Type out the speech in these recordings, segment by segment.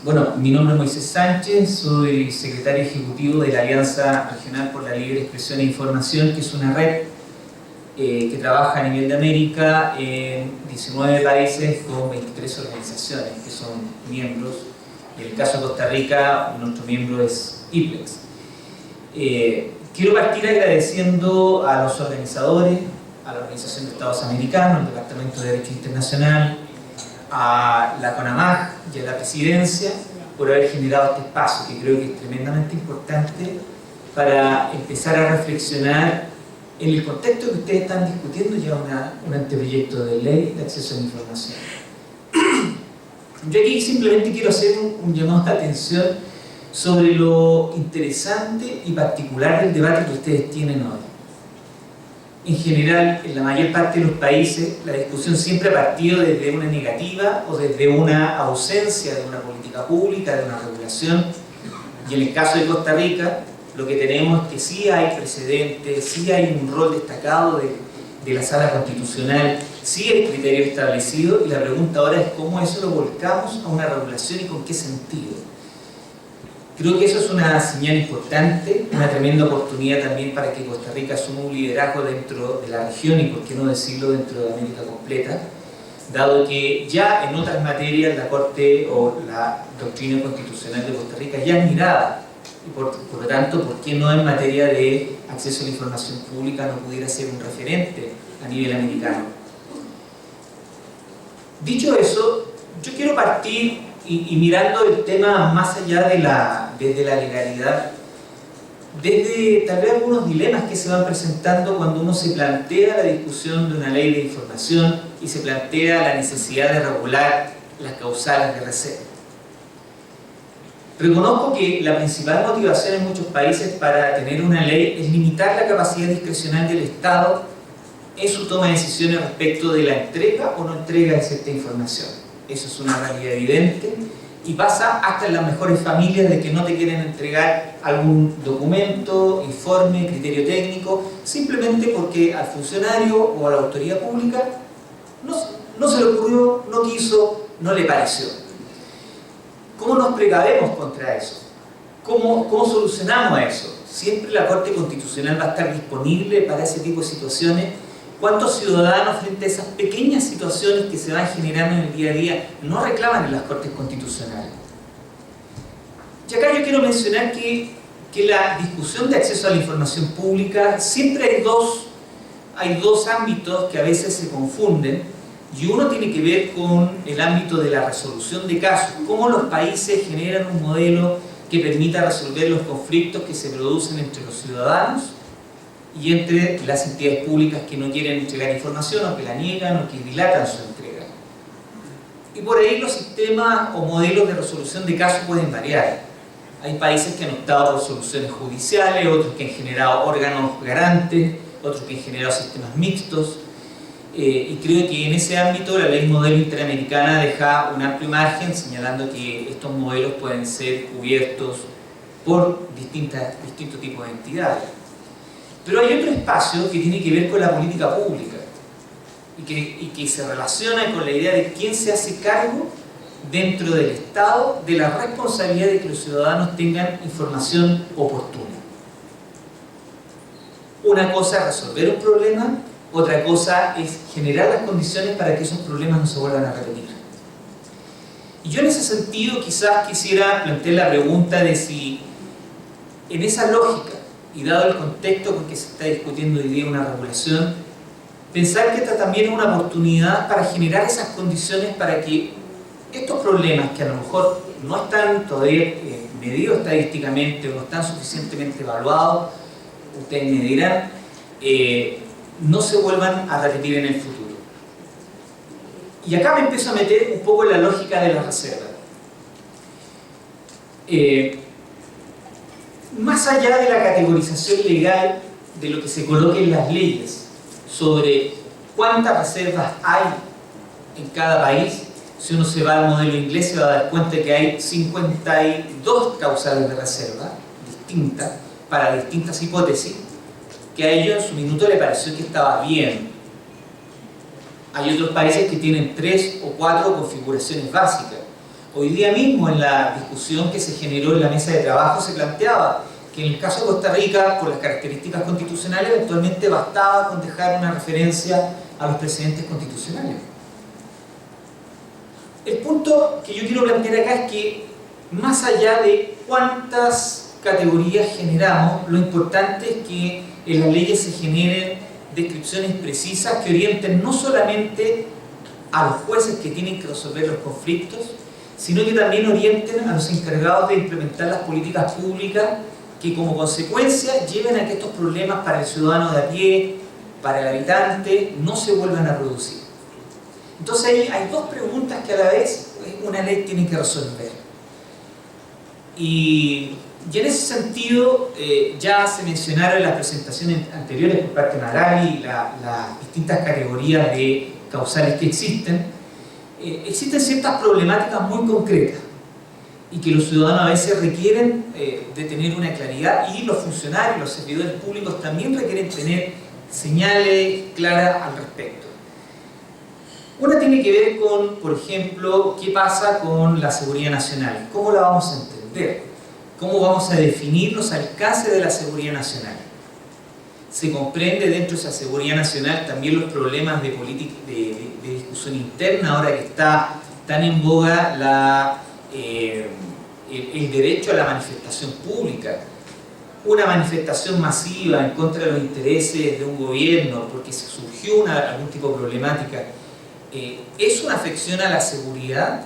Bueno, mi nombre es Moisés Sánchez, soy secretario ejecutivo de la Alianza Regional por la Libre Expresión e Información, que es una red que trabaja a nivel de América en 19 países con 23 organizaciones que son miembros. En el caso de Costa Rica, nuestro miembro es IPLEX. Quiero partir agradeciendo a los organizadores, a la Organización de Estados Americanos, al Departamento de Derecho Internacional, a la CONAMAG y a la Presidencia por haber generado este espacio, que creo que es tremendamente importante para empezar a reflexionar en el contexto que ustedes están discutiendo ya un anteproyecto de ley de acceso a la información. Yo aquí simplemente quiero hacer un llamado de atención sobre lo interesante y particular del debate que ustedes tienen hoy. En general, en la mayor parte de los países, la discusión siempre ha partido desde una negativa o desde una ausencia de una política pública, de una regulación. Y en el caso de Costa Rica, lo que tenemos es que sí hay precedentes, sí hay un rol destacado de la Sala Constitucional, sí hay criterios establecidos, y la pregunta ahora es cómo eso lo volcamos a una regulación y con qué sentido. Creo que eso es una señal importante, una tremenda oportunidad también para que Costa Rica asuma un liderazgo dentro de la región y, por qué no decirlo, dentro de América completa, dado que ya en otras materias la Corte o la doctrina constitucional de Costa Rica ya es mirada, y por lo tanto, ¿por qué no en materia de acceso a la información pública no pudiera ser un referente a nivel americano? Dicho eso, yo quiero partir y mirando el tema más allá desde la legalidad, desde tal vez algunos dilemas que se van presentando cuando uno se plantea la discusión de una ley de información y se plantea la necesidad de regular las causales de reserva. Reconozco que la principal motivación en muchos países para tener una ley es limitar la capacidad discrecional del Estado en su toma de decisiones respecto de la entrega o no entrega de cierta información. Eso es una realidad evidente y pasa hasta en las mejores familias de que no te quieren entregar algún documento, informe, criterio técnico, simplemente porque al funcionario o a la autoridad pública no se le ocurrió, no quiso, no le pareció. ¿Cómo nos precavemos contra eso? ¿Cómo solucionamos eso? Siempre la Corte Constitucional va a estar disponible para ese tipo de situaciones. ¿Cuántos ciudadanos frente a esas pequeñas situaciones que se van generando en el día a día no reclaman en las Cortes Constitucionales? Y acá yo quiero mencionar que la discusión de acceso a la información pública siempre hay dos ámbitos que a veces se confunden, y uno tiene que ver con el ámbito de la resolución de casos, cómo los países generan un modelo que permita resolver los conflictos que se producen entre los ciudadanos y entre las entidades públicas que no quieren entregar información o que la niegan o que dilatan su entrega. Y por ahí los sistemas o modelos de resolución de casos pueden variar. Hay países que han optado por soluciones judiciales, otros que han generado órganos garantes, otros que han generado sistemas mixtos. Y creo que en ese ámbito la ley modelo interamericana deja un amplio margen, señalando que estos modelos pueden ser cubiertos por distintos tipos de entidades. Pero hay otro espacio que tiene que ver con la política pública y que se relaciona con la idea de quién se hace cargo dentro del Estado de la responsabilidad de que los ciudadanos tengan información oportuna. Una cosa es resolver un problema, otra cosa es generar las condiciones para que esos problemas no se vuelvan a repetir. Y yo en ese sentido quizás quisiera plantear la pregunta de si en esa lógica, y dado el contexto con que se está discutiendo hoy día una regulación, pensar que esta también es una oportunidad para generar esas condiciones para que estos problemas que a lo mejor no están todavía medidos estadísticamente o no están suficientemente evaluados, ustedes me dirán, no se vuelvan a repetir en el futuro. Y acá me empiezo a meter un poco en la lógica de la reserva. Más allá de la categorización legal de lo que se coloque en las leyes sobre cuántas reservas hay en cada país, si uno se va al modelo inglés se va a dar cuenta que hay 52 causales de reserva distintas para distintas hipótesis, que a ellos en su minuto le pareció que estaba bien. Hay otros países que tienen 3 o 4 configuraciones básicas. Hoy día mismo, en la discusión que se generó en la mesa de trabajo, se planteaba que en el caso de Costa Rica, por las características constitucionales, eventualmente bastaba con dejar una referencia a los precedentes constitucionales. El punto que yo quiero plantear acá es que, más allá de cuántas categorías generamos, lo importante es que en las leyes se generen descripciones precisas que orienten no solamente a los jueces que tienen que resolver los conflictos, sino que también orienten a los encargados de implementar las políticas públicas que como consecuencia lleven a que estos problemas para el ciudadano de a pie, para el habitante, no se vuelvan a producir. Entonces hay dos preguntas que a la vez una ley tiene que resolver. Y en ese sentido, ya se mencionaron en las presentaciones anteriores por parte de Magali las distintas categorías de causales que existen. Existen ciertas problemáticas muy concretas y que los ciudadanos a veces requieren de tener una claridad, y los funcionarios, los servidores públicos también requieren tener señales claras al respecto. Una tiene que ver con, por ejemplo, qué pasa con la seguridad nacional, cómo la vamos a entender, cómo vamos a definir los alcances de la seguridad nacional. Se comprende dentro de esa seguridad nacional también los problemas de discusión interna, ahora que está tan en boga el derecho a la manifestación pública. Una manifestación masiva en contra de los intereses de un gobierno porque se surgió algún tipo de problemática, ¿es una afección a la seguridad?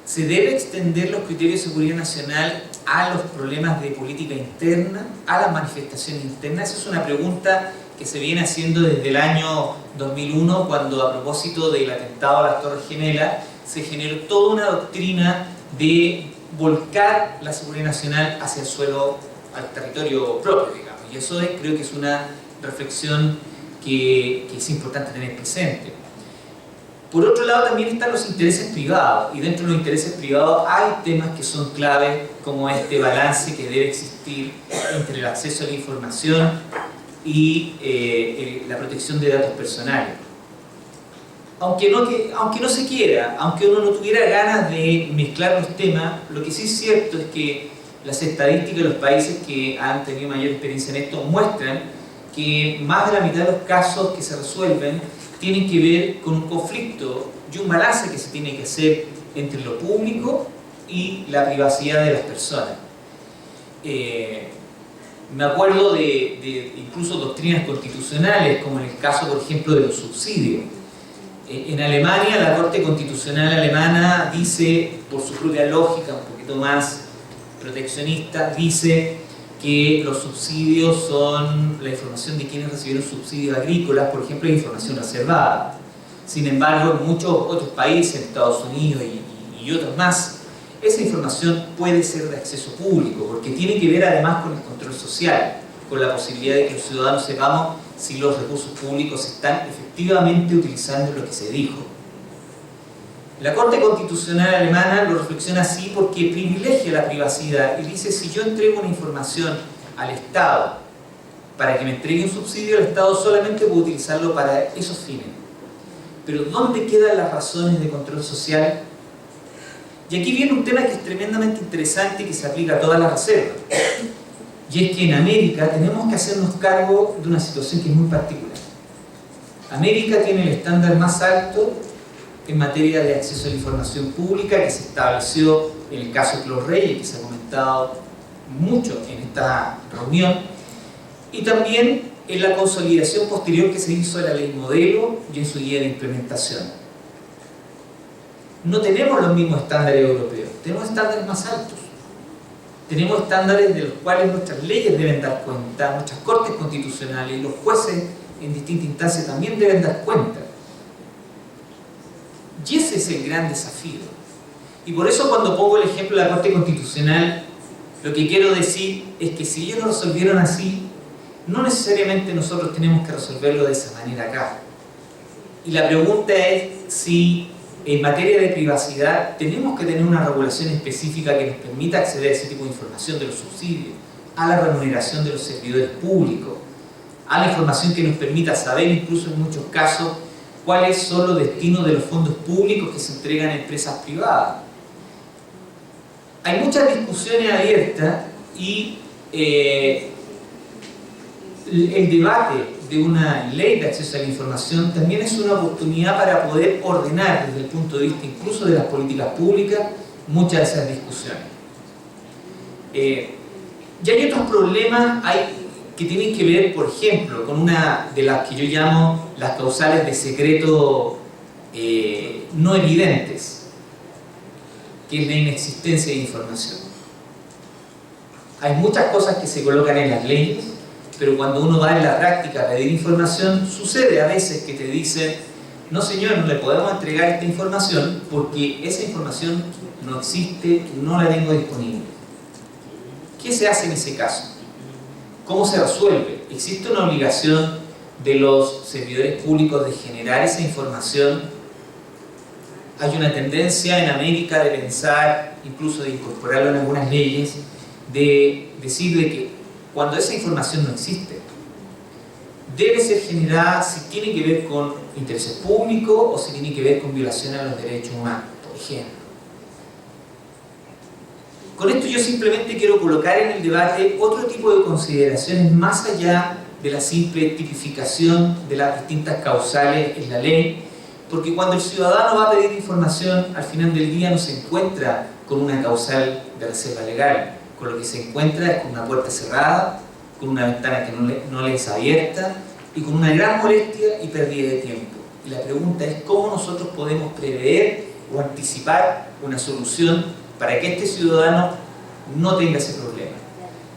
¿Se debe extender los criterios de seguridad nacional a los problemas de política interna, a las manifestaciones internas? Esa es una pregunta que se viene haciendo desde el año 2001, cuando a propósito del atentado a las Torres Gemelas se generó toda una doctrina de volcar la seguridad nacional hacia el suelo, al territorio propio, digamos. Y eso creo que es una reflexión que es importante tener presente. Por otro lado, también están los intereses privados, y dentro de los intereses privados hay temas que son claves, como este balance que debe existir entre el acceso a la información y la protección de datos personales. Aunque no se quiera, aunque uno no tuviera ganas de mezclar los temas, lo que sí es cierto es que las estadísticas de los países que han tenido mayor experiencia en esto muestran que más de la mitad de los casos que se resuelven tienen que ver con un conflicto y un balance que se tiene que hacer entre lo público y la privacidad de las personas. Me acuerdo de incluso doctrinas constitucionales, como en el caso, por ejemplo, de los subsidios. En Alemania, la Corte Constitucional alemana dice, por su propia lógica, un poquito más proteccionista, dice que los subsidios son la información de quienes recibieron subsidios agrícolas, por ejemplo, es información reservada. Sin embargo, en muchos otros países, en Estados Unidos y otros más, esa información puede ser de acceso público, porque tiene que ver además con el control social, con la posibilidad de que los ciudadanos sepamos si los recursos públicos están efectivamente utilizando lo que se dijo. La Corte Constitucional alemana lo reflexiona así porque privilegia la privacidad y dice: si yo entrego una información al Estado para que me entregue un subsidio, el Estado solamente puede utilizarlo para esos fines. Pero ¿dónde quedan las razones de control social? Y aquí viene un tema que es tremendamente interesante y que se aplica a todas las reservas. Y es que en América tenemos que hacernos cargo de una situación que es muy particular. América tiene el estándar más alto en materia de acceso a la información pública, que se estableció en el caso de Los Reyes, que se ha comentado mucho en esta reunión, y también en la consolidación posterior que se hizo de la ley modelo y en su guía de implementación. No tenemos los mismos estándares europeos, tenemos estándares más altos. Tenemos estándares de los cuales nuestras leyes deben dar cuenta, nuestras cortes constitucionales y los jueces en distintas instancias también deben dar cuenta. Y ese es el gran desafío. Y por eso, cuando pongo el ejemplo de la Corte Constitucional, lo que quiero decir es que si ellos lo resolvieron así, no necesariamente nosotros tenemos que resolverlo de esa manera acá. Y la pregunta es si en materia de privacidad tenemos que tener una regulación específica que nos permita acceder a ese tipo de información de los subsidios, a la remuneración de los servidores públicos, a la información que nos permita saber, incluso en muchos casos, cuáles son los destinos de los fondos públicos que se entregan a empresas privadas. Hay muchas discusiones abiertas y el debate de una ley de acceso a la información también es una oportunidad para poder ordenar desde el punto de vista incluso de las políticas públicas muchas de esas discusiones. Y hay otros problemas que tienen que ver, por ejemplo, con una de las que yo llamo las causales de secreto no evidentes, que es la inexistencia de información. Hay muchas cosas que se colocan en las leyes, pero cuando uno va en la práctica a pedir información, sucede a veces que te dicen: no señor, no le podemos entregar esta información porque esa información no existe, no la tengo disponible. ¿Qué se hace en ese caso? ¿Cómo se resuelve? ¿Existe una obligación de los servidores públicos de generar esa información? Hay una tendencia en América de pensar, incluso de incorporarlo en algunas leyes, de decir de que cuando esa información no existe, debe ser generada si tiene que ver con intereses públicos o si tiene que ver con violación a los derechos humanos, por ejemplo. Con esto yo simplemente quiero colocar en el debate otro tipo de consideraciones más allá de la simple tipificación de las distintas causales en la ley, porque cuando el ciudadano va a pedir información, al final del día no se encuentra con una causal de reserva legal, con lo que se encuentra es con una puerta cerrada, con una ventana que no le es abierta y con una gran molestia y pérdida de tiempo. Y la pregunta es cómo nosotros podemos prever o anticipar una solución para que este ciudadano no tenga ese problema.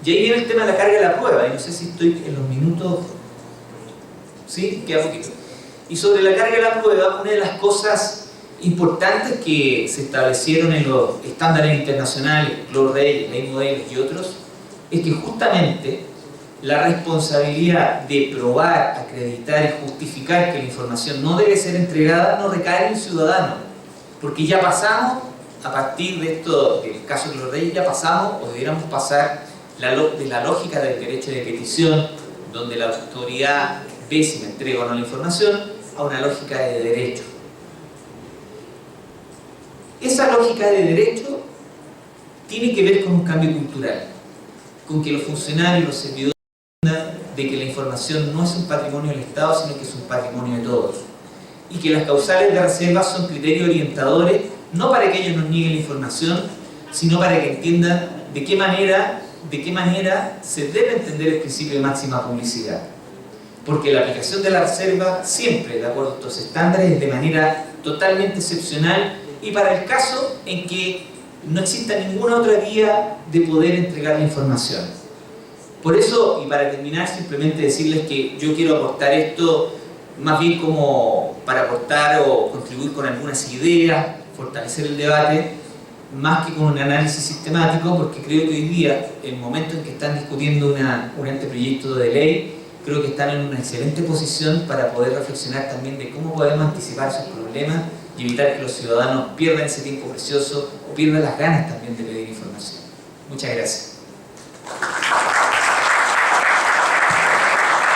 Y ahí viene el tema de la carga de la prueba, y no sé si estoy en los minutos, ¿sí? Queda poquito. Y sobre la carga de la prueba, una de las cosas importantes que se establecieron en los estándares internacionales, Claude Rey, Ley Modelo y otros, es que justamente la responsabilidad de probar, acreditar y justificar que la información no debe ser entregada no recae en el ciudadano, porque ya pasamos, a partir de esto, del caso de Claude Rey, ya pasamos o debiéramos pasar de la lógica del derecho de petición, donde la autoridad ve si me entrega o no la información, a una lógica de derecho. Esa lógica de derecho tiene que ver con un cambio cultural, con que los funcionarios, los servidores entiendan de que la información no es un patrimonio del Estado, sino que es un patrimonio de todos. Y que las causales de reserva son criterios orientadores, no para que ellos nos nieguen la información, sino para que entiendan de qué manera se debe entender el principio de máxima publicidad. Porque la aplicación de la reserva siempre, de acuerdo a estos estándares, es de manera totalmente excepcional y para el caso en que no exista ninguna otra vía de poder entregar la información. Por eso, y para terminar, simplemente decirles que yo quiero aportar esto más bien como para aportar o contribuir con algunas ideas, fortalecer el debate, más que con un análisis sistemático, porque creo que hoy día, el momento en que están discutiendo un anteproyecto de ley, creo que están en una excelente posición para poder reflexionar también de cómo podemos anticipar esos problemas y evitar que los ciudadanos pierdan ese tiempo precioso o pierdan las ganas también de pedir información. Muchas gracias.